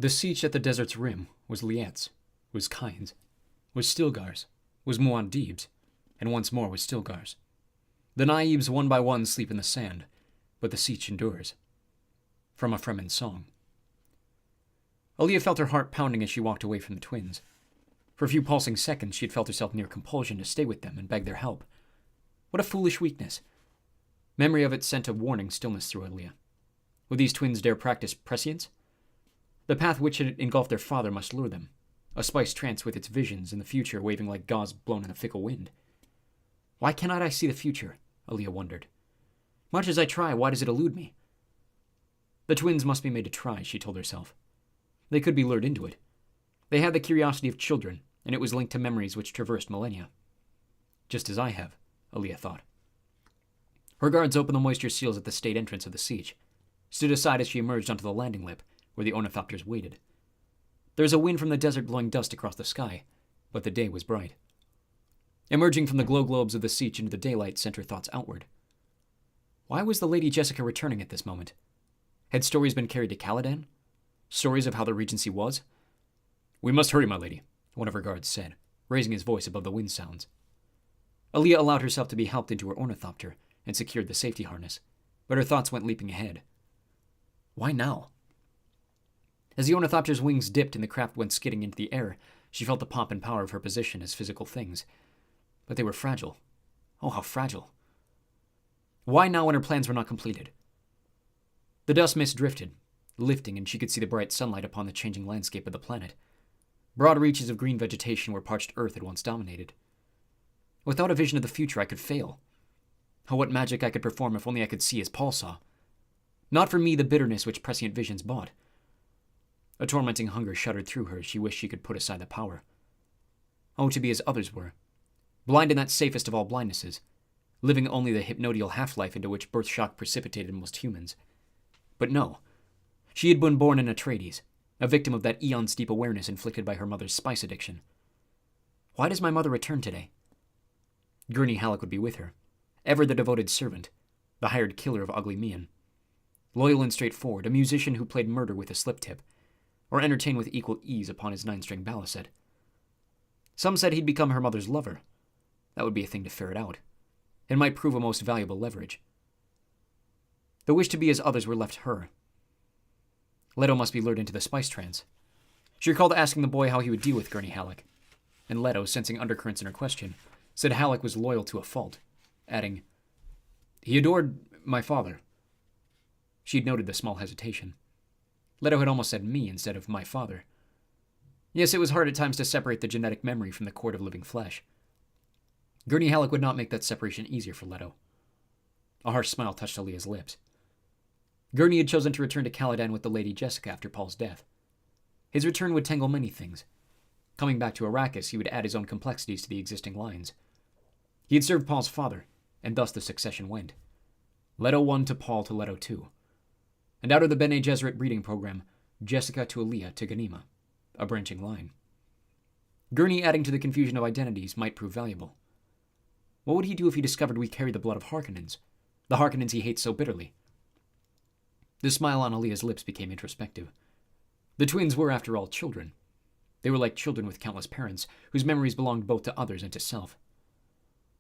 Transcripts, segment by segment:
The siege at the desert's rim was Lietz, was Kynes, was Stilgar's, was Muad'Dib's, and once more was Stilgar's. The Naibs one by one sleep in the sand, but the siege endures. From a Fremen song. Aaliyah felt her heart pounding as she walked away from the twins. For a few pulsing seconds, she had felt herself near compulsion to stay with them and beg their help. What a foolish weakness. Memory of it sent a warning stillness through Aaliyah. Would these twins dare practice prescience? The path which had engulfed their father must lure them, a spiced trance with its visions in the future waving like gauze blown in a fickle wind. Why cannot I see the future? Aaliyah wondered. Much as I try, why does it elude me? The twins must be made to try, she told herself. They could be lured into it. They had the curiosity of children, and it was linked to memories which traversed millennia. Just as I have, Aaliyah thought. Her guards opened the moisture seals at the state entrance of the siege, stood aside as she emerged onto the landing lip, where the ornithopters waited. There was a wind from the desert blowing dust across the sky, but the day was bright. Emerging from the glow globes of the siege into the daylight sent her thoughts outward. Why was the Lady Jessica returning at this moment? Had stories been carried to Caladan? Stories of how the Regency was? We must hurry, my lady, one of her guards said, raising his voice above the wind sounds. Aaliyah allowed herself to be helped into her ornithopter and secured the safety harness, but her thoughts went leaping ahead. Why now? As the ornithopter's wings dipped and the craft went skidding into the air, she felt the pomp and power of her position as physical things. But they were fragile. Oh, how fragile. Why now when her plans were not completed? The dust mist drifted, lifting, and she could see the bright sunlight upon the changing landscape of the planet. Broad reaches of green vegetation where parched earth had once dominated. Without a vision of the future, I could fail. Oh, what magic I could perform if only I could see as Paul saw. Not for me the bitterness which prescient visions bought. A tormenting hunger shuddered through her as she wished she could put aside the power. Oh, to be as others were. Blind in that safest of all blindnesses, living only the hypnotial half-life into which birth shock precipitated most humans. But no. She had been born in Atreides, a victim of that eons-deep awareness inflicted by her mother's spice addiction. Why does my mother return today? Gurney Halleck would be with her, ever the devoted servant, the hired killer of ugly Mian. Loyal and straightforward, a musician who played murder with a slip-tip, or entertained with equal ease upon his 9-string baliset. Some said he'd become her mother's lover. That would be a thing to ferret out. It might prove a most valuable leverage. The wish to be as others were left her. Leto must be lured into the spice trance. She recalled asking the boy how he would deal with Gurney Halleck, and Leto, sensing undercurrents in her question, said Halleck was loyal to a fault, adding, "He adored my father." She'd noted the small hesitation. Leto had almost said me instead of my father. Yes, it was hard at times to separate the genetic memory from the cord of living flesh. Gurney Halleck would not make that separation easier for Leto. A harsh smile touched Aaliyah's lips. Gurney had chosen to return to Caladan with the Lady Jessica after Paul's death. His return would tangle many things. Coming back to Arrakis, he would add his own complexities to the existing lines. He had served Paul's father, and thus the succession went. Leto 1 to Paul to Leto 2. And out of the Bene Gesserit breeding program, Jessica to Aaliyah to Ganima, a branching line. Gurney adding to the confusion of identities might prove valuable. What would he do if he discovered we carried the blood of Harkonnens, the Harkonnens he hates so bitterly? The smile on Aaliyah's lips became introspective. The twins were, after all, children. They were like children with countless parents, whose memories belonged both to others and to self.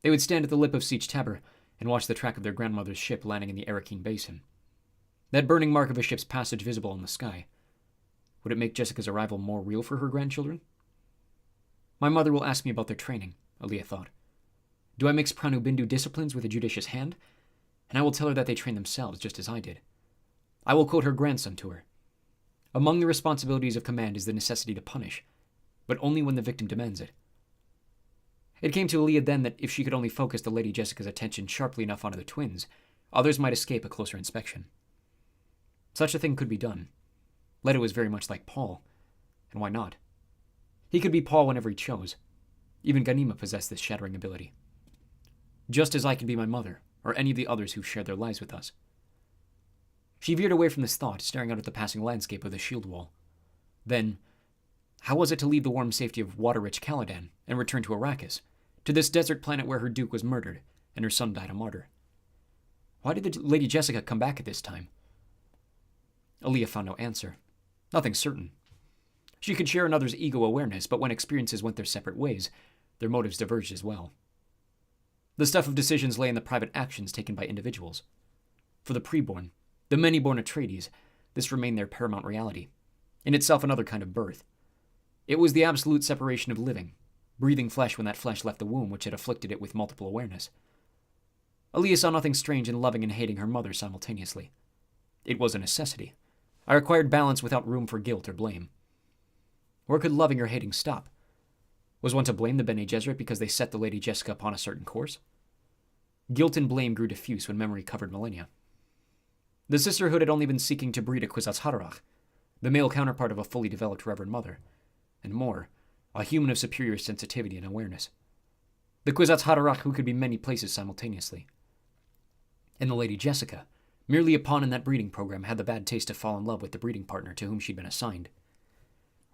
They would stand at the lip of Siege Tabr and watch the track of their grandmother's ship landing in the Arrakeen Basin. That burning mark of a ship's passage visible in the sky. Would it make Jessica's arrival more real for her grandchildren? My mother will ask me about their training, Aaliyah thought. Do I mix Pranu Bindu disciplines with a judicious hand? And I will tell her that they train themselves just as I did. I will quote her grandson to her. Among the responsibilities of command is the necessity to punish, but only when the victim demands it. It came to Aaliyah then that if she could only focus the Lady Jessica's attention sharply enough onto the twins, others might escape a closer inspection. Such a thing could be done. Leto was very much like Paul, and why not? He could be Paul whenever he chose. Even Ganima possessed this shattering ability. Just as I could be my mother, or any of the others who shared their lives with us. She veered away from this thought, staring out at the passing landscape of the shield wall. Then, how was it to leave the warm safety of water-rich Caladan and return to Arrakis, to this desert planet where her duke was murdered and her son died a martyr? Why did the Lady Jessica come back at this time? Aaliyah found no answer. Nothing certain. She could share another's ego-awareness, but when experiences went their separate ways, their motives diverged as well. The stuff of decisions lay in the private actions taken by individuals. For the preborn, the many-born Atreides, this remained their paramount reality, in itself another kind of birth. It was the absolute separation of living, breathing flesh when that flesh left the womb which had afflicted it with multiple awareness. Aaliyah saw nothing strange in loving and hating her mother simultaneously. It was a necessity. I required balance without room for guilt or blame. Where could loving or hating stop? Was one to blame the Bene Gesserit because they set the Lady Jessica upon a certain course? Guilt and blame grew diffuse when memory covered millennia. The sisterhood had only been seeking to breed a Kwisatz Haderach, the male counterpart of a fully developed Reverend Mother, and more, a human of superior sensitivity and awareness. The Kwisatz Haderach who could be many places simultaneously. And the Lady Jessica, merely a pawn in that breeding program, had the bad taste to fall in love with the breeding partner to whom she'd been assigned.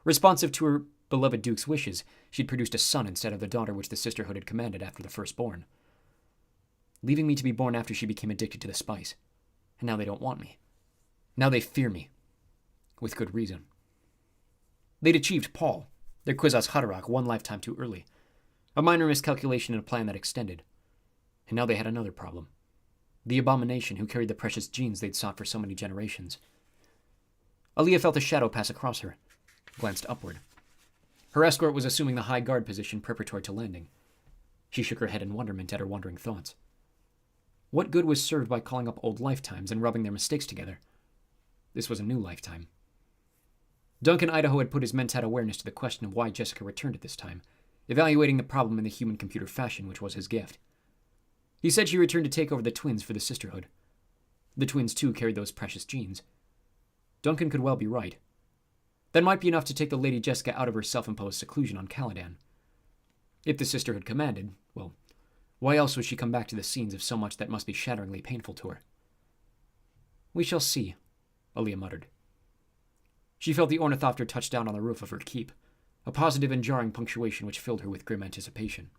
Responsive to her beloved Duke's wishes, she'd produced a son instead of the daughter which the sisterhood had commanded after the firstborn, leaving me to be born after she became addicted to the spice. And now they don't want me. Now they fear me. With good reason. They'd achieved Paul, their Kwisatz Haderach, one lifetime too early. A minor miscalculation in a plan that extended. And now they had another problem. The abomination who carried the precious genes they'd sought for so many generations. Aaliyah felt a shadow pass across her, glanced upward. Her escort was assuming the high guard position preparatory to landing. She shook her head in wonderment at her wandering thoughts. What good was served by calling up old lifetimes and rubbing their mistakes together? This was a new lifetime. Duncan Idaho had put his mentat awareness to the question of why Jessica returned at this time, evaluating the problem in the human-computer fashion which was his gift. He said she returned to take over the twins for the sisterhood. The twins, too, carried those precious genes. Duncan could well be right. That might be enough to take the Lady Jessica out of her self-imposed seclusion on Caladan. If the sisterhood commanded, well, why else would she come back to the scenes of so much that must be shatteringly painful to her? We shall see, Aaliyah muttered. She felt the ornithopter touch down on the roof of her keep, a positive and jarring punctuation which filled her with grim anticipation.